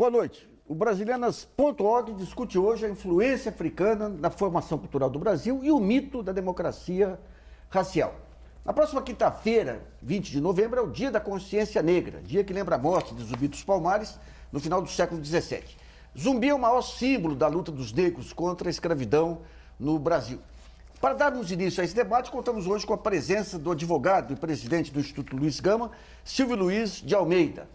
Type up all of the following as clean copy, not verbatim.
Boa noite. O Brasilianas.org discute hoje a influência africana na formação cultural do Brasil e o mito da democracia racial. Na próxima quinta-feira, 20 de novembro, é o Dia da Consciência Negra, dia que lembra a morte de Zumbi dos Palmares no final do século XVII. Zumbi é o maior símbolo da luta dos negros contra a escravidão no Brasil. Para darmos início a esse debate, contamos hoje com a presença do advogado e presidente do Instituto Luiz Gama, Silvio Luiz de Almeida,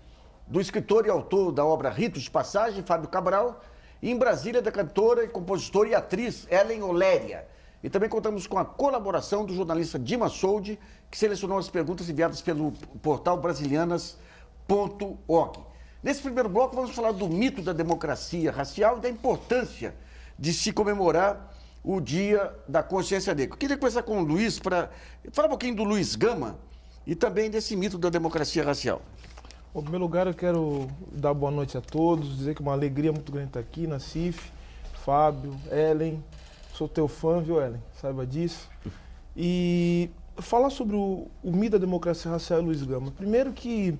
do escritor e autor da obra Ritos de Passagem, Fábio Cabral, e em Brasília da cantora, compositora e atriz Ellen Oléria. E também contamos com a colaboração do jornalista Dima Soldi, que selecionou as perguntas enviadas pelo portal brasilianas.org. Nesse primeiro bloco, vamos falar do mito da democracia racial e da importância de se comemorar o Dia da Consciência Negra. Eu queria começar com o Luiz para falar um pouquinho do Luiz Gama e também desse mito da democracia racial. Bom, em primeiro lugar, eu quero dar boa noite a todos, dizer que é uma alegria muito grande estar aqui, Nassif, Fábio, Ellen. Sou teu fã, viu, Ellen? Saiba disso. E falar sobre o mito da democracia racial e Luiz Gama. Primeiro que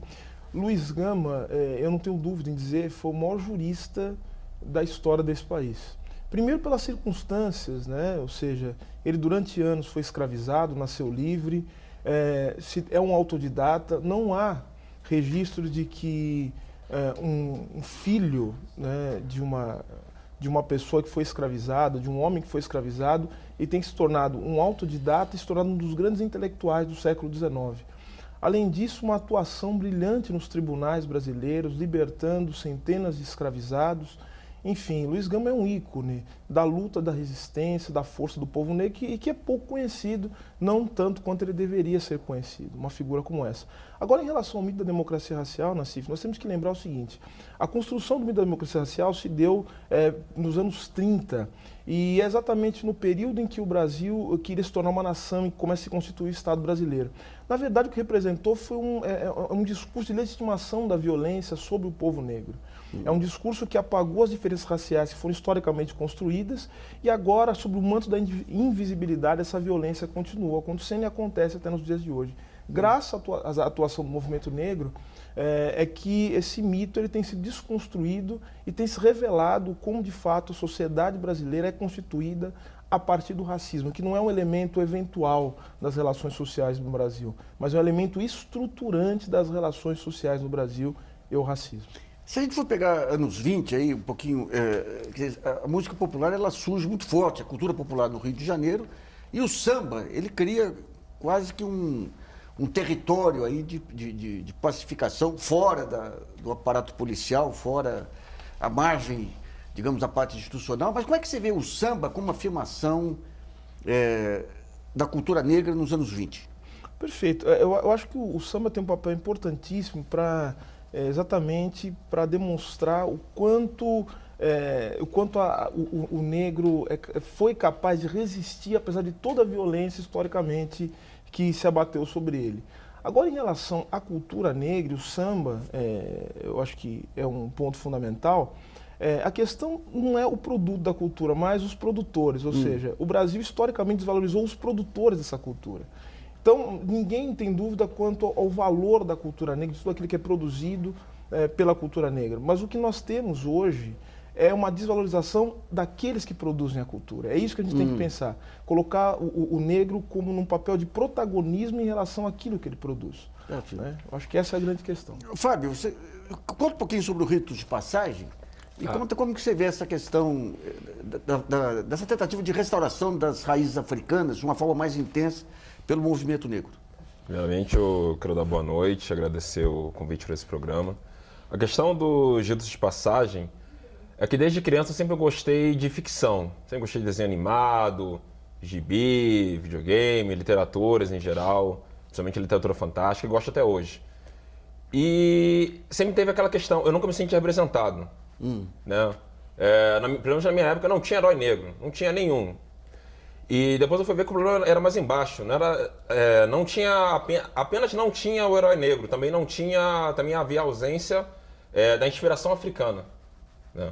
Luiz Gama, eu não tenho dúvida em dizer, foi o maior jurista da história desse país. Primeiro pelas circunstâncias, né? Ou seja, ele durante anos foi escravizado, nasceu livre, é um autodidata, não há registro de que um filho, né, de uma pessoa que foi escravizada, de um homem que foi escravizado, e tem se tornado um autodidata e se tornado um dos grandes intelectuais do século XIX. Além disso, uma atuação brilhante nos tribunais brasileiros, libertando centenas de escravizados. Enfim, Luiz Gama é um ícone da luta, da resistência, da força do povo negro e que é pouco conhecido, não tanto quanto ele deveria ser conhecido, uma figura como essa. Agora, em relação ao mito da democracia racial, Nassif, nós temos que lembrar o seguinte: a construção do mito da democracia racial se deu nos anos 30, e é exatamente no período em que o Brasil queria se tornar uma nação e começa a se constituir o Estado brasileiro. Na verdade, o que representou foi um discurso de legitimação da violência sobre o povo negro. É um discurso que apagou as diferenças raciais que foram historicamente construídas e agora, sob o manto da invisibilidade, essa violência continua acontecendo e acontece até nos dias de hoje. Graças à atuação do movimento negro, é que esse mito ele tem sido desconstruído e tem se revelado como, de fato, a sociedade brasileira é constituída a partir do racismo, que não é um elemento eventual das relações sociais no Brasil, mas é um elemento estruturante das relações sociais no Brasil, e o racismo. Se a gente for pegar anos 20, aí, um pouquinho, a música popular ela surge muito forte, a cultura popular no Rio de Janeiro, e o samba, ele cria quase que um território aí de pacificação fora do aparato policial, fora a margem, digamos, da parte institucional. Mas como é que você vê o samba como uma afirmação da cultura negra nos anos 20? Perfeito. Eu acho que o samba tem um papel importantíssimo exatamente para demonstrar o quanto o negro foi capaz de resistir, apesar de toda a violência historicamente que se abateu sobre ele. Agora, em relação à cultura negra, o samba, eu acho que é um ponto fundamental. A questão não é o produto da cultura, mas os produtores, ou seja, o Brasil historicamente desvalorizou os produtores dessa cultura. Então, ninguém tem dúvida quanto ao valor da cultura negra, de tudo aquilo que é produzido pela cultura negra. Mas o que nós temos hoje é uma desvalorização daqueles que produzem a cultura. É isso que a gente tem que pensar. Colocar o negro como num papel de protagonismo em relação àquilo que ele produz. Né? Eu acho que essa é a grande questão. Fábio, conta um pouquinho sobre o Ritos de Passagem e conta como que você vê essa questão dessa tentativa de restauração das raízes africanas de uma forma mais intensa pelo movimento negro. Primeiramente, eu quero dar boa noite, agradecer o convite para esse programa. A questão dos Ritos de Passagem é que desde criança eu sempre gostei de ficção. Sempre gostei de desenho animado, gibi, videogame, literaturas em geral, principalmente literatura fantástica, e gosto até hoje. E sempre teve aquela questão, eu nunca me senti representado. Né? Pelo menos na minha época não tinha herói negro, não tinha nenhum. E depois eu fui ver que o problema era mais embaixo, não tinha, apenas não tinha o herói negro, também havia ausência da inspiração africana. Né?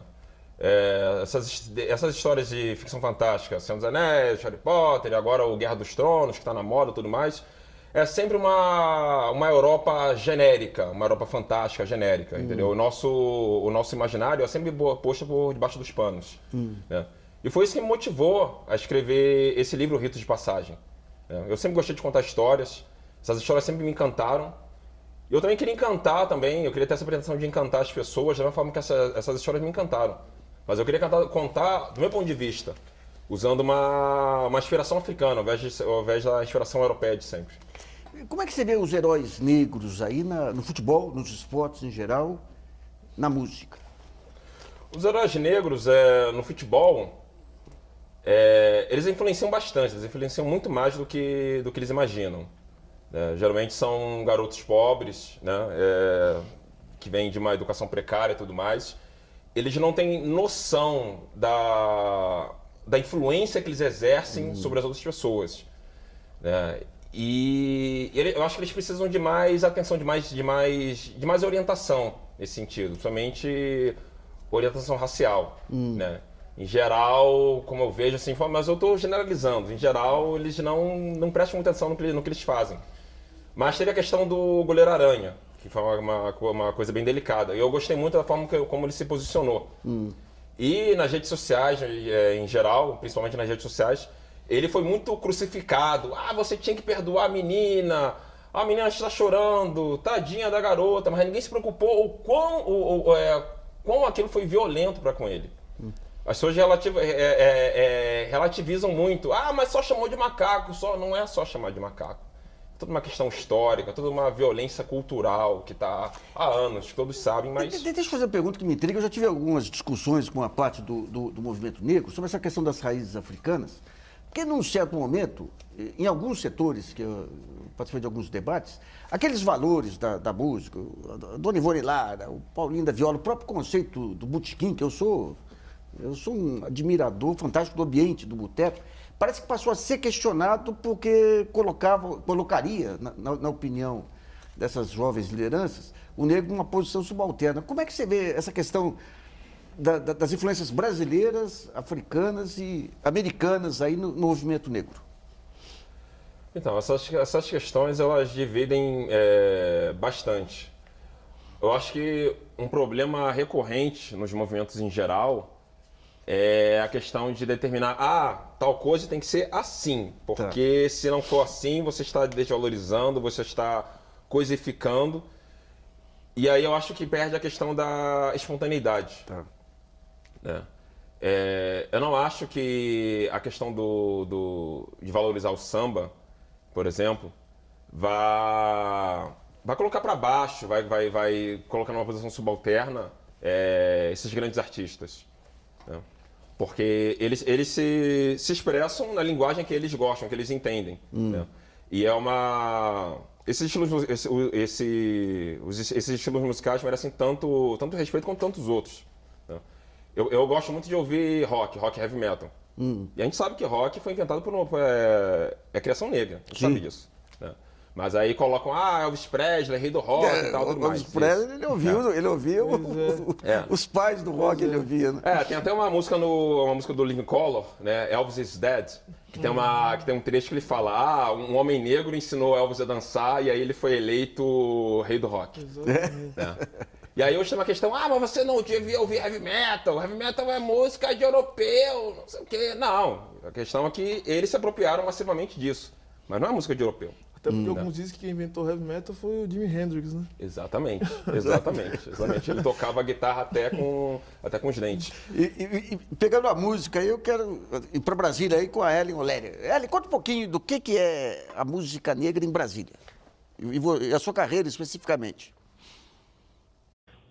Essas histórias de ficção fantástica, Senhor dos Anéis, Harry Potter, e agora o Guerra dos Tronos, que está na moda e tudo mais, é sempre uma Europa genérica, uma Europa fantástica, genérica, entendeu? O nosso imaginário é sempre posto por debaixo dos panos. Né? E foi isso que me motivou a escrever esse livro, Ritos de Passagem. Né? Eu sempre gostei de contar histórias, essas histórias sempre me encantaram. E eu também queria encantar também, eu queria ter essa pretensão de encantar as pessoas da mesma forma que essas histórias me encantaram. Mas eu queria contar do meu ponto de vista, usando uma inspiração africana, ao invés da inspiração europeia de sempre. Como é que você vê os heróis negros aí no futebol, nos esportes em geral, na música? Os heróis negros no futebol, eles influenciam bastante, eles influenciam muito mais do que eles imaginam. Geralmente são garotos pobres, né, que vêm de uma educação precária e tudo mais. Eles não têm noção da influência que eles exercem sobre as outras pessoas. Né? E eu acho que eles precisam de mais atenção, de mais orientação nesse sentido, principalmente orientação racial. Né? Em geral, como eu vejo assim, mas eu estou generalizando, em geral eles não prestam muita atenção no que eles fazem. Mas teve a questão do goleiro Aranha, que foi uma coisa bem delicada. E eu gostei muito da forma como ele se posicionou. E nas redes sociais, em geral, principalmente nas redes sociais, ele foi muito crucificado. Ah, você tinha que perdoar a menina está chorando, tadinha da garota, mas ninguém se preocupou o quão aquilo foi violento para com ele. As pessoas relativizam muito. Ah, mas só chamou de macaco. Não é só chamar de macaco. Toda uma questão histórica, toda uma violência cultural que está há anos, que todos sabem, mas... Deixa eu fazer uma pergunta que me intriga. Eu já tive algumas discussões com a parte do movimento negro sobre essa questão das raízes africanas, porque num certo momento, em alguns setores, que eu participei de alguns debates, aqueles valores da música, a Dona Ivone Lara, o Paulinho da Viola, o próprio conceito do botequim, que eu sou um admirador fantástico do ambiente do boteco, parece que passou a ser questionado porque colocaria, na opinião dessas jovens lideranças, o negro numa posição subalterna. Como é que você vê essa questão das influências brasileiras, africanas e americanas aí no movimento negro? Então, essas questões, elas dividem bastante. Eu acho que um problema recorrente nos movimentos em geral é a questão de determinar, tal coisa tem que ser assim, porque se não for assim, você está desvalorizando, você está coisificando, e aí eu acho que perde a questão da espontaneidade. Né? Eu não acho que a questão de valorizar o samba, por exemplo, vai colocar para baixo, vai colocar numa posição subalterna esses grandes artistas. Né? Porque eles se expressam na linguagem que eles gostam, que eles entendem. Né? E esses estilos musicais merecem tanto respeito quanto tantos outros. Né? Eu gosto muito de ouvir rock heavy metal. E a gente sabe que rock foi inventado por criação negra, a gente sabe disso. Né? Mas aí colocam, Elvis Presley, rei do rock e tal, tudo mais. Elvis Presley, ele ouvia os pais do rock, ele ouvia. Né? Tem até uma música do Living Colour, né, Elvis is Dead, que tem um trecho que ele fala, um homem negro ensinou Elvis a dançar e aí ele foi eleito rei do rock. E aí hoje tem uma questão, mas você não devia ouvir heavy metal é música de europeu, não sei o quê. Não, a questão é que eles se apropriaram massivamente disso, mas não é música de europeu. Até porque alguns dizem que quem inventou heavy metal foi o Jimi Hendrix, né? Exatamente. Ele tocava a guitarra até com os dentes. E pegando a música, eu quero ir para Brasília aí com a Ellen Oléria. Ellen, conta um pouquinho do que é a música negra em Brasília. E a sua carreira especificamente.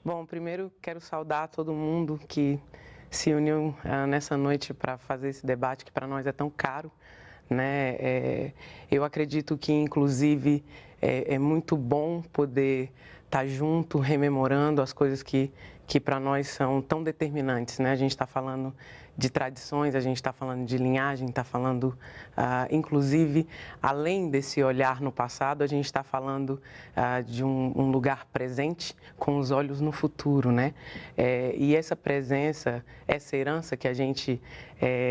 Bom, primeiro quero saudar todo mundo que se uniu nessa noite para fazer esse debate que para nós é tão caro. Né? Eu acredito que, inclusive, é muito bom poder estar junto, rememorando as coisas que que para nós são tão determinantes, né? A gente está falando de tradições, a gente está falando de linhagem, está falando, inclusive, além desse olhar no passado, a gente está falando de um lugar presente com os olhos no futuro, né? E essa presença, essa herança que a gente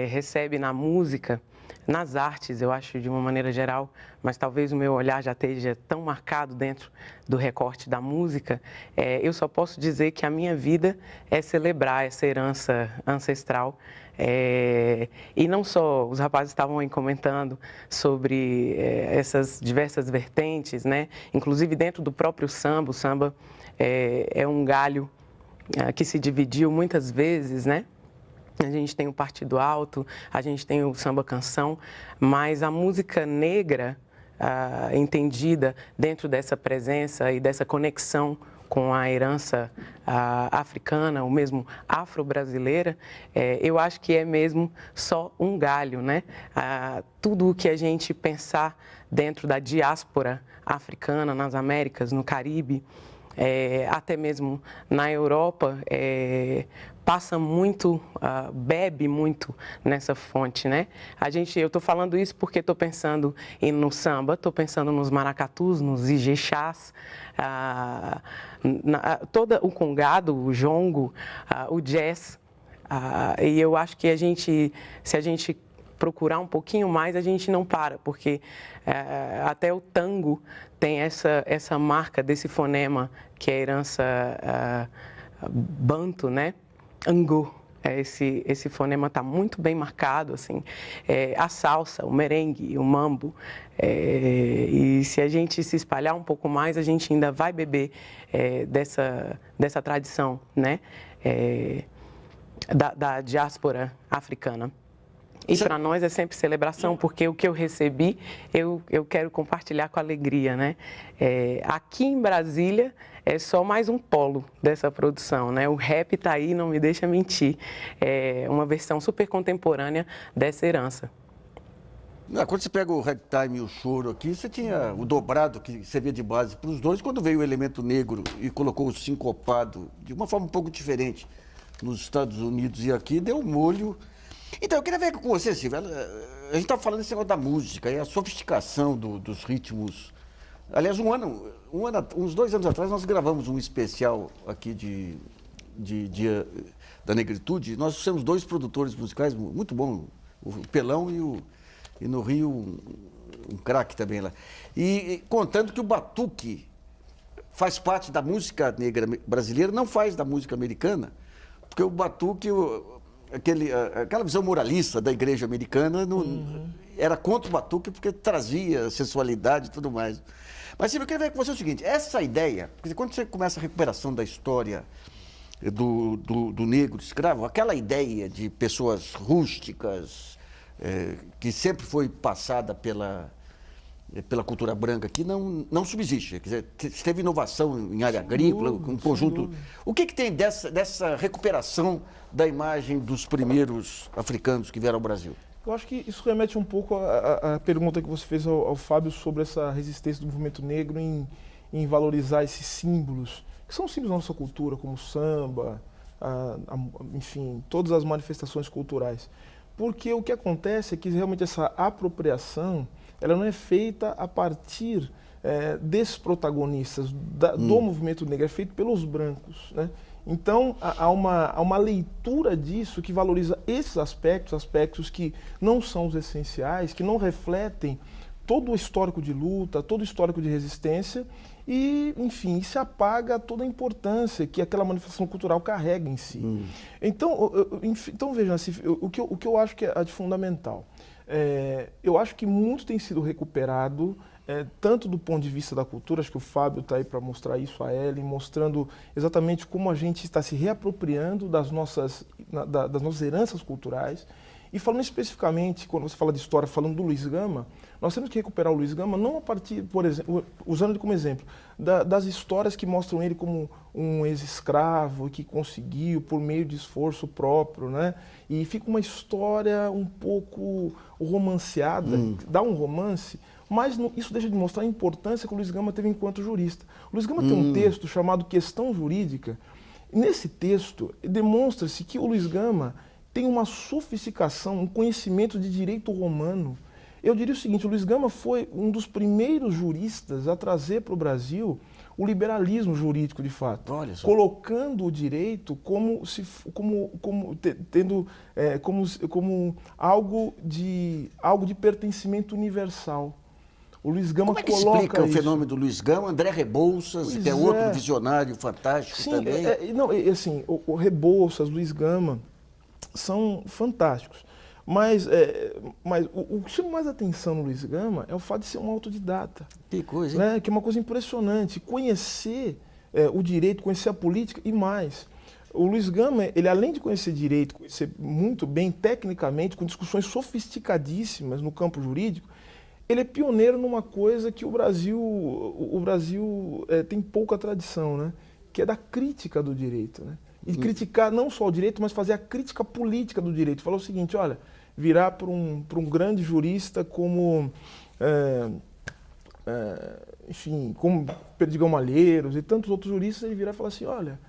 recebe na música, nas artes, eu acho, de uma maneira geral, mas talvez o meu olhar já esteja tão marcado dentro do recorte da música, eu só posso dizer que a minha vida é celebrar essa herança ancestral. E não só, os rapazes estavam aí comentando sobre essas diversas vertentes, né? Inclusive dentro do próprio samba, o samba é um galho que se dividiu muitas vezes, né? A gente tem o partido alto, a gente tem o samba-canção, mas a música negra, entendida dentro dessa presença e dessa conexão com a herança africana, ou mesmo afro-brasileira, eu acho que é mesmo só um galho, né? Tudo o que a gente pensar dentro da diáspora africana, nas Américas, no Caribe, até mesmo na Europa, passa muito, bebe muito nessa fonte, né? Eu estou falando isso porque estou pensando no samba, estou pensando nos maracatus, nos ijexás, todo o congado, o jongo, o jazz. E eu acho que se a gente procurar um pouquinho mais, a gente não para, porque até o tango tem essa marca desse fonema, que é a herança banto, né? Angu. Esse fonema está muito bem marcado, assim. A salsa, o merengue, o mambo. E se a gente se espalhar um pouco mais, a gente ainda vai beber dessa tradição, né? Da diáspora africana. E para nós é sempre celebração, porque o que eu recebi, eu quero compartilhar com alegria, né? Aqui em Brasília é só mais um polo dessa produção, né? O rap está aí, não me deixa mentir. É uma versão super contemporânea dessa herança. Quando você pega o ragtime e o choro aqui, você tinha o dobrado que servia de base para os dois. Quando veio o elemento negro e colocou o sincopado de uma forma um pouco diferente nos Estados Unidos e aqui, deu um molho. Então, eu queria ver com você, Silvia, a gente estava falando desse negócio da música e a sofisticação dos ritmos. Aliás, uns 2 anos atrás, nós gravamos um especial aqui de Dia da Negritude. Nós temos 2 produtores musicais muito bons, o Pelão e no Rio um craque também lá. E contando que o batuque faz parte da música negra brasileira, não faz da música americana, porque o batuque... Aquela visão moralista da igreja americana era contra o batuque porque trazia sensualidade e tudo mais. Mas, Silvio, eu queria ver com você o seguinte, essa ideia, quando você começa a recuperação da história do negro escravo, aquela ideia de pessoas rústicas, que sempre foi passada pela cultura branca aqui, não subsiste. Quer dizer, teve inovação em área agrícola, um conjunto... O que tem dessa recuperação da imagem dos primeiros africanos que vieram ao Brasil? Eu acho que isso remete um pouco à pergunta que você fez ao Fábio sobre essa resistência do movimento negro em valorizar esses símbolos, que são símbolos da nossa cultura, como o samba, enfim, todas as manifestações culturais. Porque o que acontece é que realmente essa apropriação, ela não é feita a partir desses protagonistas do movimento negro, é feito pelos brancos, né? Então, há uma leitura disso que valoriza esses aspectos que não são os essenciais, que não refletem todo o histórico de luta, todo o histórico de resistência e, enfim, se apaga toda a importância que aquela manifestação cultural carrega em si. Então veja, assim, o que eu acho que é de fundamental. Eu acho que muito tem sido recuperado, tanto do ponto de vista da cultura, acho que o Fábio está aí para mostrar isso a Ellen, mostrando exatamente como a gente está se reapropriando das nossas heranças culturais. E falando especificamente, quando você fala de história, falando do Luiz Gama, nós temos que recuperar o Luiz Gama não a partir, por exemplo, usando ele como exemplo, das histórias que mostram ele como um ex-escravo que conseguiu por meio de esforço próprio, né? E fica uma história um pouco romanceada, dá um romance, mas isso deixa de mostrar a importância que o Luiz Gama teve enquanto jurista. O Luiz Gama tem um texto chamado Questão Jurídica, Nesse texto, demonstra-se que o Luiz Gama tem uma sofisticação, um conhecimento de direito romano. Eu diria o seguinte, o Luiz Gama foi um dos primeiros juristas a trazer para o Brasil o liberalismo jurídico, de fato, colocando o direito como algo de pertencimento universal. O Luiz Gama Como é que explica o fenômeno do Luiz Gama? André Rebouças, que é outro visionário fantástico. Sim, também. Assim, o Rebouças, Luiz Gama, são fantásticos. Mas o que chama mais atenção no Luiz Gama é o fato de ser um autodidata. Que coisa, hein? Né? Que é uma coisa impressionante. Conhecer o direito, conhecer a política e mais. O Luiz Gama, ele além de conhecer direito, conhecer muito bem tecnicamente, com discussões sofisticadíssimas no campo jurídico, ele é pioneiro numa coisa que o Brasil tem pouca tradição, né? Que é da crítica do direito, né? E criticar não só o direito, mas fazer a crítica política do direito. Falar o seguinte, olha, virar para um grande jurista como, enfim, como Perdigão Malheiros e tantos outros juristas, ele virar e falar assim, olha,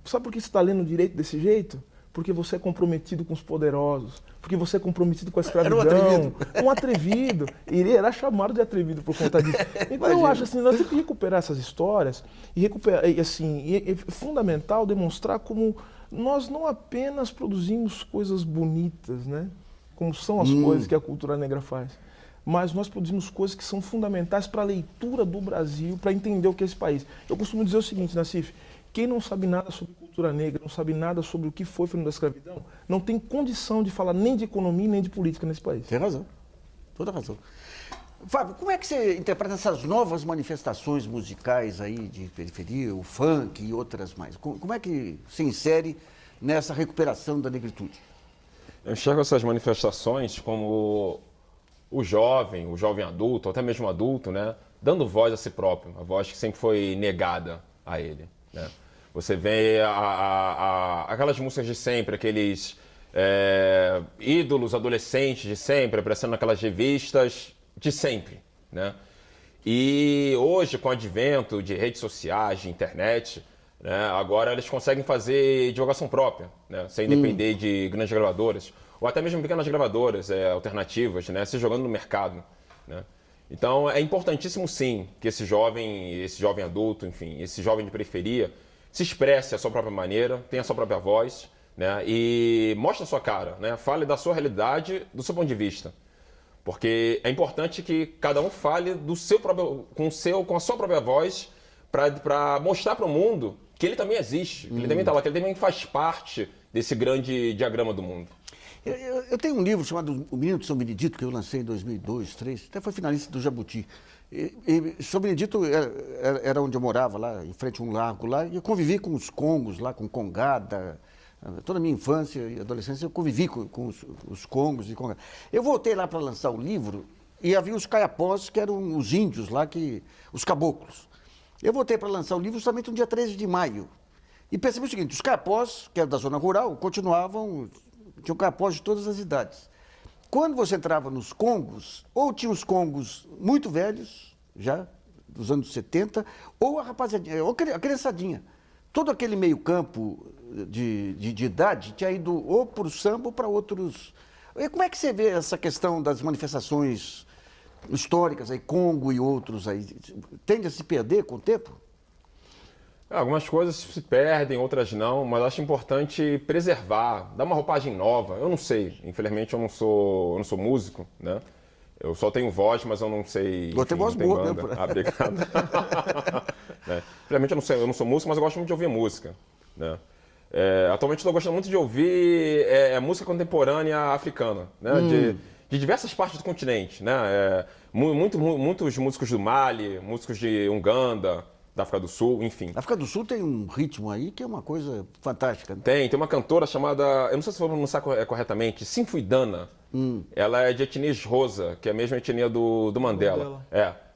sabe por que você está lendo o direito desse jeito? Porque você é comprometido com os poderosos, porque você é comprometido com a escravidão. Era um atrevido. Ele era chamado de atrevido por conta disso. Então eu acho assim, nós temos que recuperar essas histórias é fundamental demonstrar como nós não apenas produzimos coisas bonitas, né? Como são as coisas que a cultura negra faz, mas nós produzimos coisas que são fundamentais para a leitura do Brasil, para entender o que é esse país. Eu costumo dizer o seguinte, Nassif, quem não sabe nada sobre cultura negra, não sabe nada sobre o que foi o fenômeno da escravidão, não tem condição de falar nem de economia nem de política nesse país. Tem razão, toda razão. Fábio, como é que você interpreta essas novas manifestações musicais aí de periferia, o funk e outras mais? Como é que se insere nessa recuperação da negritude? Eu enxergo essas manifestações como o jovem adulto, ou até mesmo adulto, né, dando voz a si próprio, a voz que sempre foi negada a ele, né? Você vê aquelas músicas de sempre, aqueles ídolos adolescentes de sempre, aparecendo naquelas revistas de sempre, né? E hoje, com o advento de redes sociais, de internet, né, agora eles conseguem fazer divulgação própria, né, sem depender de grandes gravadoras, ou até mesmo pequenas gravadoras alternativas, né, se jogando no mercado, né? Então é importantíssimo sim que esse jovem adulto, enfim, esse jovem de periferia se expresse à sua própria maneira, tenha a sua própria voz, né, e mostre a sua cara, né, fale da sua realidade, do seu ponto de vista. Porque é importante que cada um fale do seu próprio, com a sua própria voz para mostrar para o mundo que ele também existe, que ele também está lá, que ele também faz parte desse grande diagrama do mundo. Eu tenho um livro chamado O Menino de São Benedito, que eu lancei em 2002, 2003, até foi finalista do Jabuti. São Benedito era onde eu morava, lá em frente a um lago lá, e eu convivi com os congos lá, com congada. Toda a minha infância e adolescência eu convivi com os congos e congadas. Eu voltei lá para lançar o livro e havia os caiapós, que eram os índios lá, os caboclos. Eu voltei para lançar o livro justamente no dia 13 de maio. E percebi o seguinte, os caiapós, que eram da zona rural, tinham caiapós de todas as idades. Quando você entrava nos congos, ou tinha os congos muito velhos, já dos anos 70, ou a rapaziadinha, ou a criançadinha. Todo aquele meio campo de idade tinha ido ou para o samba ou para outros. E como é que você vê essa questão das manifestações históricas, aí, Congo e outros aí? Tende a se perder com o tempo? Algumas coisas se perdem, outras não, mas acho importante preservar, dar uma roupagem nova. Eu não sei, infelizmente eu não sou músico, né? Eu só tenho voz, mas eu não sei. Vou ter voz boa, né? Obrigado. Né? Infelizmente eu não sou músico, mas eu gosto muito de ouvir música, né? Atualmente estou gostando muito de ouvir música contemporânea africana, né? De diversas partes do continente, né? Muitos músicos do Mali, músicos de Uganda, da África do Sul, enfim. A África do Sul tem um ritmo aí que é uma coisa fantástica. Né? Tem uma cantora chamada, eu não sei se vou pronunciar corretamente, Sinfuidana. Ela é de etnia Xhosa, que é a mesma etnia do Mandela.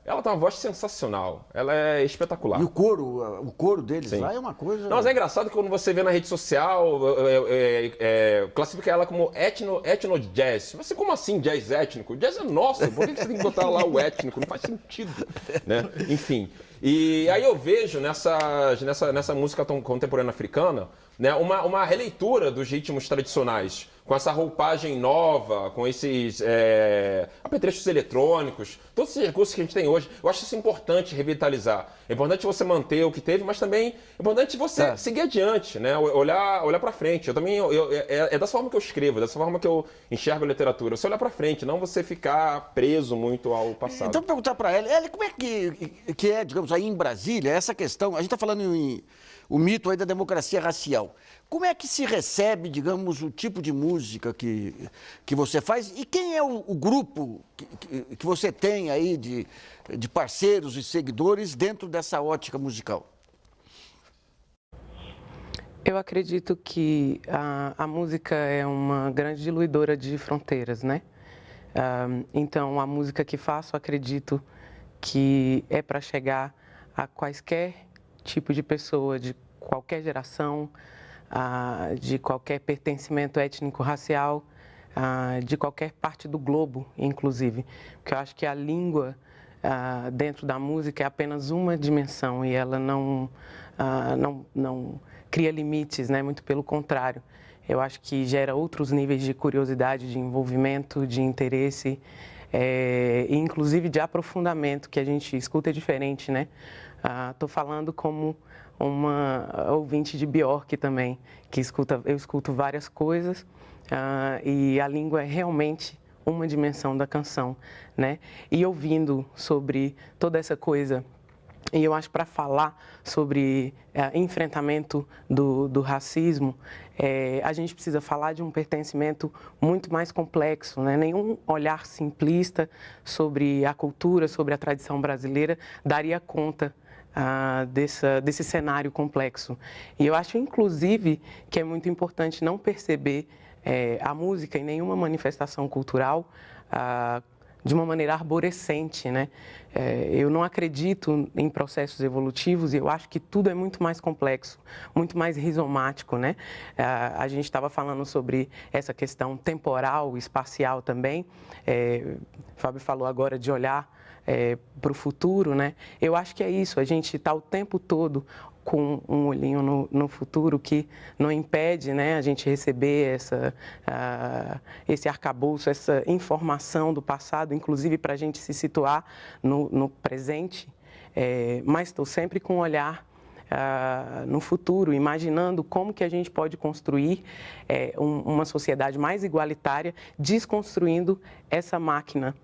Ela tem uma voz sensacional, ela é espetacular. E o coro deles Sim. lá é uma coisa... Não, mas é engraçado que quando você vê na rede social, classifica ela como etno-jazz. Mas como assim jazz étnico? Jazz é nosso, por que você tem que botar lá o étnico? Não faz sentido, né? Enfim. E aí eu vejo nessa música contemporânea africana, né, uma releitura dos ritmos tradicionais, com essa roupagem nova, com esses apetrechos eletrônicos, todos esses recursos que a gente tem hoje. Eu acho isso importante revitalizar. É importante você manter o que teve, mas também é importante você seguir adiante, né? Olhar para frente. Eu também é dessa forma que eu escrevo, dessa forma que eu enxergo a literatura. Você olhar para frente, não você ficar preso muito ao passado. Então, perguntar para ela, como é que é, digamos, aí em Brasília, essa questão, a gente está falando o mito aí da democracia racial. Como é que se recebe, digamos, o tipo de música que você faz e quem é o grupo que você tem aí de parceiros e seguidores dentro dessa ótica musical? Eu acredito que a música é uma grande diluidora de fronteiras, né? Então, a música que faço, acredito que é para chegar a quaisquer tipo de pessoa, de qualquer geração, de qualquer pertencimento étnico-racial, de qualquer parte do globo, inclusive. Porque eu acho que a língua dentro da música é apenas uma dimensão e ela não cria limites, né? Muito pelo contrário. Eu acho que gera outros níveis de curiosidade, de envolvimento, de interesse, e inclusive de aprofundamento, que a gente escuta diferente, né? Estou falando como uma ouvinte de Björk também, que eu escuto várias coisas, e a língua é realmente uma dimensão da canção, né? E ouvindo sobre toda essa coisa, e eu acho para falar sobre enfrentamento do racismo, a gente precisa falar de um pertencimento muito mais complexo, né? Nenhum olhar simplista sobre a cultura, sobre a tradição brasileira daria conta desse cenário complexo. E eu acho, inclusive, que é muito importante não perceber a música em nenhuma manifestação cultural de uma maneira arborescente, né? Eu não acredito em processos evolutivos e eu acho que tudo é muito mais complexo, muito mais rizomático, né? A gente estava falando sobre essa questão temporal, espacial também. O Fábio falou agora de olhar para o futuro, né? Eu acho que é isso, a gente está o tempo todo com um olhinho no futuro que não impede, né, a gente receber esse arcabouço, essa informação do passado, inclusive para a gente se situar no presente, mas estou sempre com um olhar no futuro, imaginando como que a gente pode construir uma sociedade mais igualitária, desconstruindo essa máquina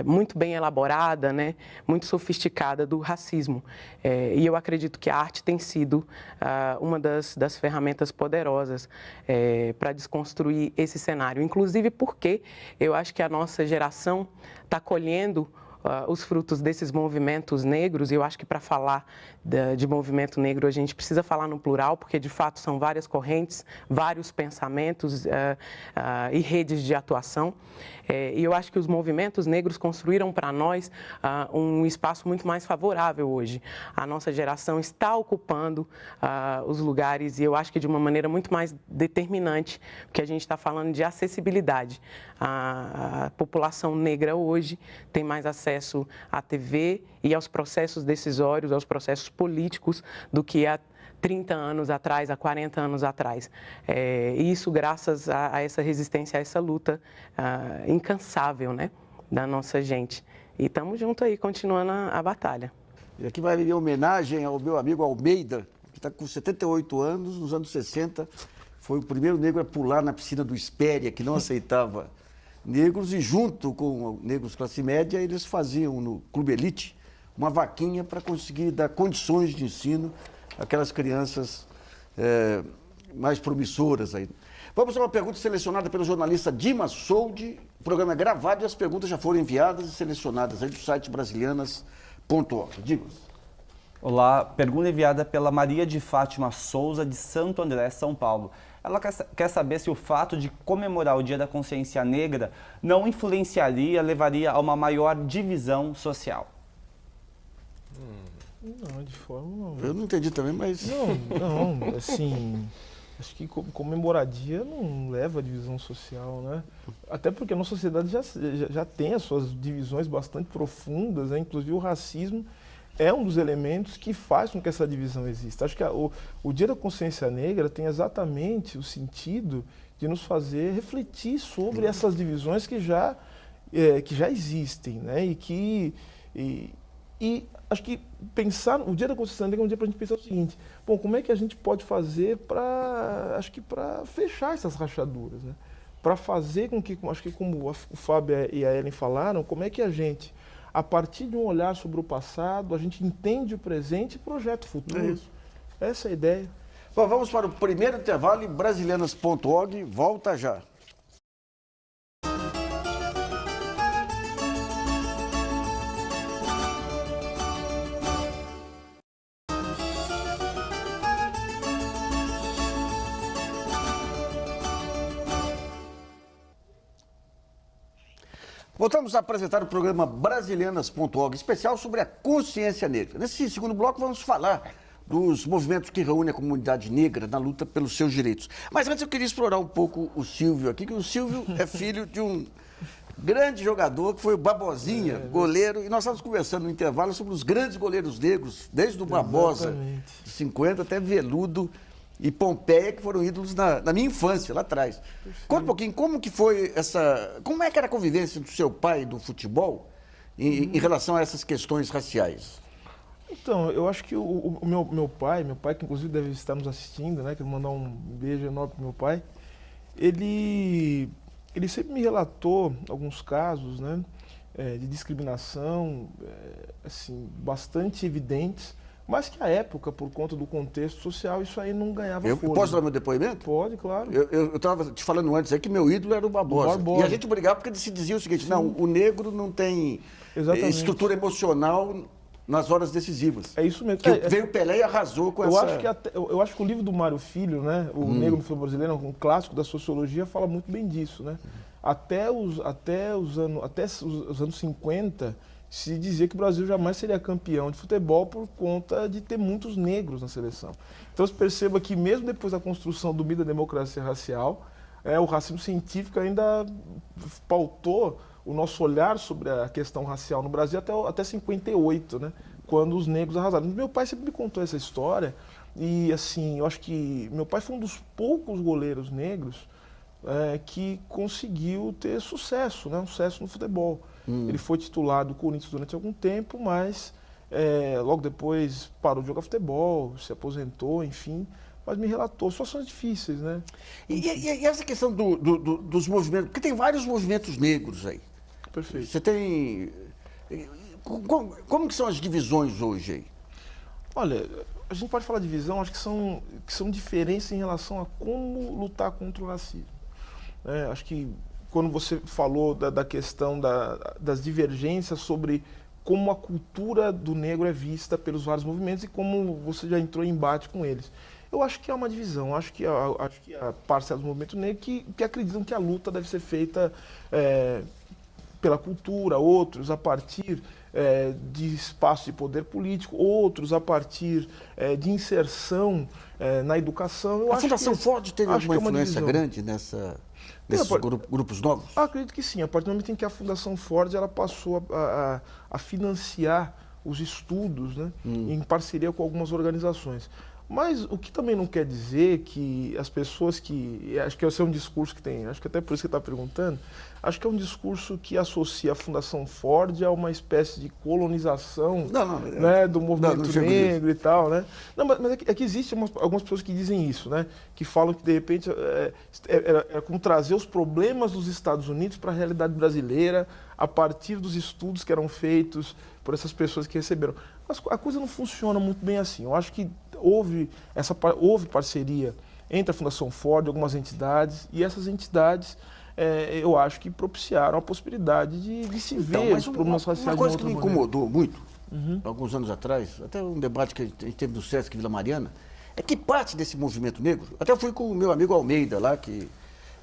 muito bem elaborada, né, muito sofisticada do racismo. E eu acredito que a arte tem sido uma das ferramentas poderosas para desconstruir esse cenário. Inclusive porque eu acho que a nossa geração está colhendo os frutos desses movimentos negros, e eu acho que para falar de movimento negro a gente precisa falar no plural, porque de fato são várias correntes, vários pensamentos e redes de atuação. E eu acho que os movimentos negros construíram para nós um espaço muito mais favorável hoje. A nossa geração está ocupando os lugares, e eu acho que de uma maneira muito mais determinante, porque a gente está falando de acessibilidade. A população negra hoje tem mais acesso à TV e aos processos decisórios, aos processos políticos, do que há 30 anos atrás, há 40 anos atrás. E isso graças a essa resistência, a essa luta incansável, né, da nossa gente. E estamos juntos aí, continuando a batalha. E aqui vai vir homenagem ao meu amigo Almeida, que está com 78 anos, nos anos 60, foi o primeiro negro a pular na piscina do Espéria, que não aceitava negros, e junto com negros classe média, eles faziam no Clube Elite uma vaquinha para conseguir dar condições de ensino àquelas crianças mais promissoras aí. Vamos a uma pergunta selecionada pelo jornalista Dimas Soldi. O programa é gravado e as perguntas já foram enviadas e selecionadas aí do site brasilianas.org. Dimas. Olá, pergunta enviada pela Maria de Fátima Souza, de Santo André, São Paulo. Ela quer saber se o fato de comemorar o Dia da Consciência Negra não influenciaria, levaria a uma maior divisão social. Não, de forma... Eu não entendi também, mas... Não, assim... Acho que comemoradia não leva a divisão social, né? Até porque a nossa sociedade já tem as suas divisões bastante profundas, né? Inclusive o racismo é um dos elementos que faz com que essa divisão exista. Acho que o Dia da Consciência Negra tem exatamente o sentido de nos fazer refletir sobre essas divisões que já existem, né? E acho que pensar, o Dia da Consciência Negra é um dia para a gente pensar o seguinte: bom, como é que a gente pode fazer para fechar essas rachaduras, né? Para fazer com que, acho que como o Fábio e a Ellen falaram, como é que a gente, a partir de um olhar sobre o passado, a gente entende o presente e projeta o futuro. É isso. Essa é a ideia. Bom, vamos para o primeiro intervalo e brasilianas.org volta já. Voltamos a apresentar o programa Brasilianas.org, especial sobre a consciência negra. Nesse segundo bloco vamos falar dos movimentos que reúnem a comunidade negra na luta pelos seus direitos. Mas antes eu queria explorar um pouco o Silvio aqui, que o Silvio é filho de um grande jogador, que foi o Barbosinha, goleiro, e nós estávamos conversando no intervalo sobre os grandes goleiros negros, desde o Barbosa, de 50 até Veludo e Pompeia, que foram ídolos na minha infância, lá atrás. Conta um pouquinho, como que foi como é que era a convivência do seu pai do futebol em relação a essas questões raciais? Então, eu acho que o meu pai, que inclusive deve estar nos assistindo, né? Quero mandar um beijo enorme pro meu pai. Ele sempre me relatou alguns casos, né? De discriminação, assim, bastante evidentes, mas que à época, por conta do contexto social, isso aí não ganhava Eu fôlego. posso dar meu depoimento? Pode, claro. Eu estava te falando antes, que meu ídolo era o Barbosa. E a gente brigava porque se dizia o seguinte: não, o negro não tem estrutura emocional nas horas decisivas. É isso mesmo. Veio o Pelé e arrasou com eu essa... Eu acho que o livro do Mário Filho, né, O Negro no Futebol Brasileiro, um clássico da sociologia, fala muito bem disso, né? Até os anos 50, se dizia que o Brasil jamais seria campeão de futebol por conta de ter muitos negros na seleção. Então você perceba que mesmo depois da construção do mito da democracia racial, o racismo científico ainda pautou o nosso olhar sobre a questão racial no Brasil até 58, né, quando os negros arrasaram. Meu pai sempre me contou essa história e, assim, eu acho que meu pai foi um dos poucos goleiros negros que conseguiu ter sucesso, né, um sucesso no futebol. Ele foi titular do Corinthians durante algum tempo, mas logo depois parou de jogar futebol, se aposentou, enfim, mas me relatou situações difíceis, né? E essa questão dos movimentos, porque tem vários movimentos negros aí. Perfeito. Você tem... Como que são as divisões hoje aí? Olha, a gente pode falar de divisão, acho que são diferentes em relação a como lutar contra o racismo. Acho que quando você falou da questão das divergências sobre como a cultura do negro é vista pelos vários movimentos e como você já entrou em embate com eles. Eu acho que há uma divisão, acho que há parcelas do movimento negro que acreditam que a luta deve ser feita pela cultura, outros a partir de espaço de poder político, outros a partir de inserção na educação. A Fundação Ford teve alguma influência grande nesses grupos novos? Acredito que sim. A partir do momento em que a Fundação Ford ela passou a financiar os estudos, né, em parceria com algumas organizações. Mas o que também não quer dizer que as pessoas acho que esse é um discurso que tem, acho que até por isso que você está perguntando, acho que é um discurso que associa a Fundação Ford a uma espécie de colonização né, do movimento negro e tal, né? Não, mas é que existem algumas pessoas que dizem isso, né? Que falam que de repente era como trazer os problemas dos Estados Unidos para a realidade brasileira a partir dos estudos que eram feitos por essas pessoas que receberam. Mas a coisa não funciona muito bem assim. Eu acho que houve parceria entre a Fundação Ford e algumas entidades, e essas entidades, eu acho que propiciaram a possibilidade de se ver os problemas raciais. Uma coisa que me incomodou muito, alguns anos atrás, até um debate que a gente teve no Sesc Vila Mariana, é que parte desse movimento negro, até eu fui com o meu amigo Almeida lá,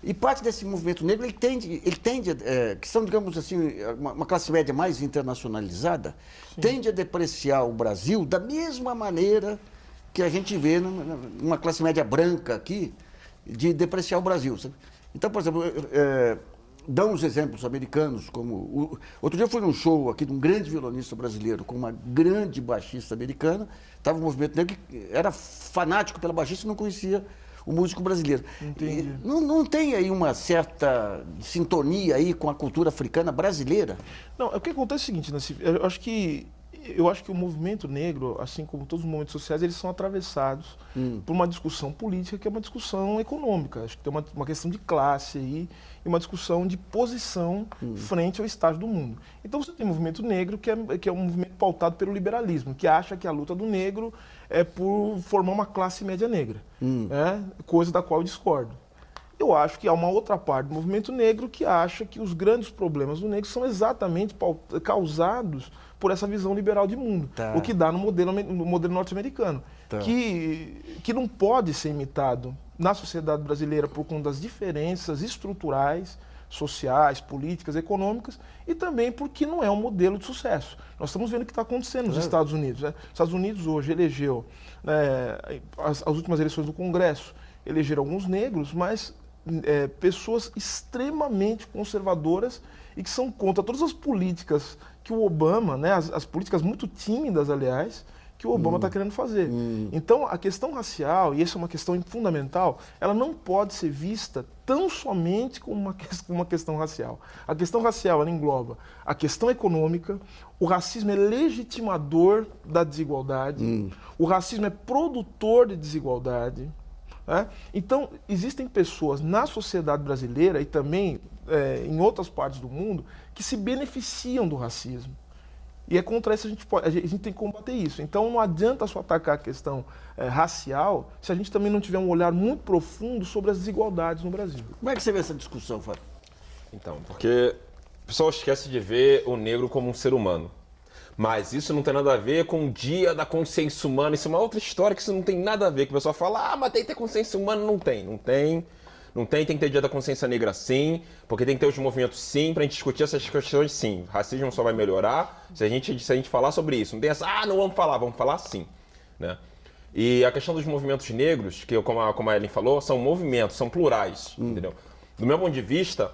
e parte desse movimento negro, ele tende que são, digamos assim, uma classe média mais internacionalizada, tende a depreciar o Brasil da mesma maneira que a gente vê numa classe média branca aqui, de depreciar o Brasil. Sabe? Então, por exemplo, dão os exemplos americanos, como... Outro dia eu fui num show aqui de um grande violonista brasileiro com uma grande baixista americana, estava um movimento negro que era fanático pela baixista e não conhecia o músico brasileiro. Não tem aí uma certa sintonia aí com a cultura africana brasileira? Não, o que acontece é o seguinte, Nassif, eu acho que o movimento negro, assim como todos os movimentos sociais, eles são atravessados por uma discussão política que é uma discussão econômica. Acho que tem uma questão de classe aí e uma discussão de posição frente ao estágio do mundo. Então você tem o movimento negro, que é um movimento pautado pelo liberalismo, que acha que a luta do negro é por formar uma classe média negra, coisa da qual eu discordo. Eu acho que há uma outra parte do movimento negro que acha que os grandes problemas do negro são exatamente causados por essa visão liberal de mundo, o que dá no modelo norte-americano, que não pode ser imitado na sociedade brasileira por conta das diferenças estruturais, sociais, políticas, econômicas, e também porque não é um modelo de sucesso. Nós estamos vendo o que está acontecendo nos Estados Unidos. Né? Os Estados Unidos hoje elegeu, as últimas eleições do Congresso, elegeram alguns negros, mas pessoas extremamente conservadoras e que são contra todas as políticas que o Obama, né, as políticas muito tímidas, aliás, que o Obama está querendo fazer. Então, a questão racial, e essa é uma questão fundamental, ela não pode ser vista tão somente como uma questão racial. A questão racial, ela engloba a questão econômica, o racismo é legitimador da desigualdade, o racismo é produtor de desigualdade. Então, existem pessoas na sociedade brasileira e também em outras partes do mundo que se beneficiam do racismo. E é contra isso a gente tem que combater isso. Então, não adianta só atacar a questão racial se a gente também não tiver um olhar muito profundo sobre as desigualdades no Brasil. Como é que você vê essa discussão, Fábio? Então, porque o pessoal esquece de ver o negro como um ser humano. Mas isso não tem nada a ver com o dia da consciência humana. Isso é uma outra história que isso não tem nada a ver. Que o pessoal fala, mas tem que ter consciência humana. Não tem que ter dia da consciência negra sim, porque tem que ter os movimentos sim, pra gente discutir essas questões sim. Racismo só vai melhorar se a gente falar sobre isso. Não tem essa, não vamos falar sim. Né? E a questão dos movimentos negros, que como a Ellen falou, são movimentos, são plurais. Entendeu? Do meu ponto de vista,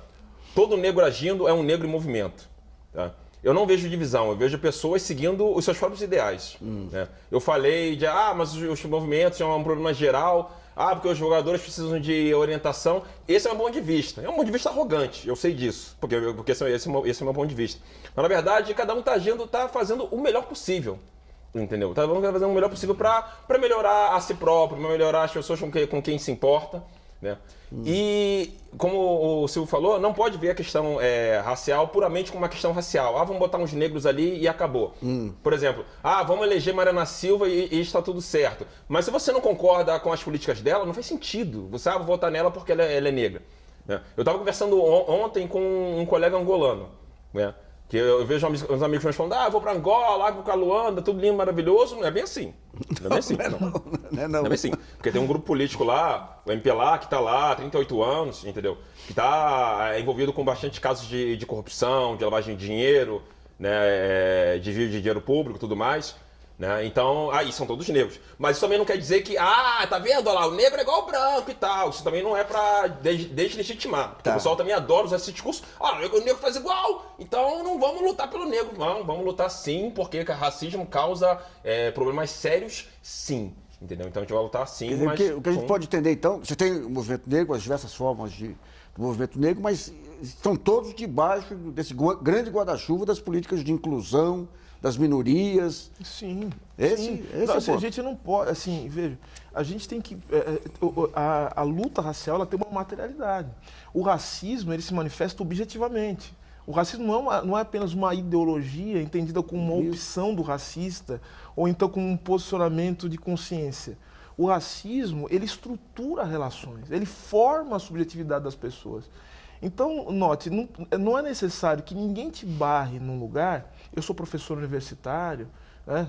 todo negro agindo é um negro em movimento. Tá? Eu não vejo divisão, eu vejo pessoas seguindo os seus próprios ideais. Né? Eu falei de, mas os movimentos são um problema geral, porque os jogadores precisam de orientação. Esse é um ponto de vista. É um ponto de vista arrogante, eu sei disso, porque esse é o meu ponto de vista. Mas, na verdade, cada um está fazendo o melhor possível. Entendeu? Tá fazendo o melhor possível para melhorar a si próprio, para melhorar as pessoas com quem se importa. Né? E, como o Silvio falou, não pode ver a questão racial puramente como uma questão racial. Vamos botar uns negros ali e acabou. Por exemplo, vamos eleger Mariana Silva e está tudo certo. Mas se você não concorda com as políticas dela, não faz sentido. Você vou votar nela porque ela é negra. Né? Eu estava conversando ontem com um colega angolano, né? Que eu vejo uns amigos meus falando, eu vou para Angola, vou para Luanda, tudo lindo, maravilhoso. Não é bem assim. Não é bem assim. Não é bem assim. Porque tem um grupo político lá, o MPLA, que está lá há 38 anos, entendeu? Que está envolvido com bastante casos de corrupção, de lavagem de dinheiro, né? Desvio de dinheiro público e tudo mais. Né? Então, e são todos negros. Mas isso também não quer dizer que, tá vendo, olha lá, o negro é igual ao branco e tal. Isso também não é pra deslegitimar. O pessoal também adora usar esse discurso. O negro faz igual, então não vamos lutar pelo negro. Vamos lutar sim, porque racismo causa problemas sérios, sim. Entendeu? Então a gente vai lutar sim, mas... O que a gente pode entender, então, você tem o movimento negro, as diversas formas do movimento negro, mas estão todos debaixo desse grande guarda-chuva das políticas de inclusão, das minorias. Sim. Esse a gente não pode, assim, veja, a gente tem que... A luta racial, ela tem uma materialidade. O racismo, ele se manifesta objetivamente. O racismo não é apenas uma ideologia entendida como uma opção do racista ou então como um posicionamento de consciência. O racismo, ele estrutura relações, ele forma a subjetividade das pessoas. Então, note, não é necessário que ninguém te barre num lugar. Eu sou professor universitário,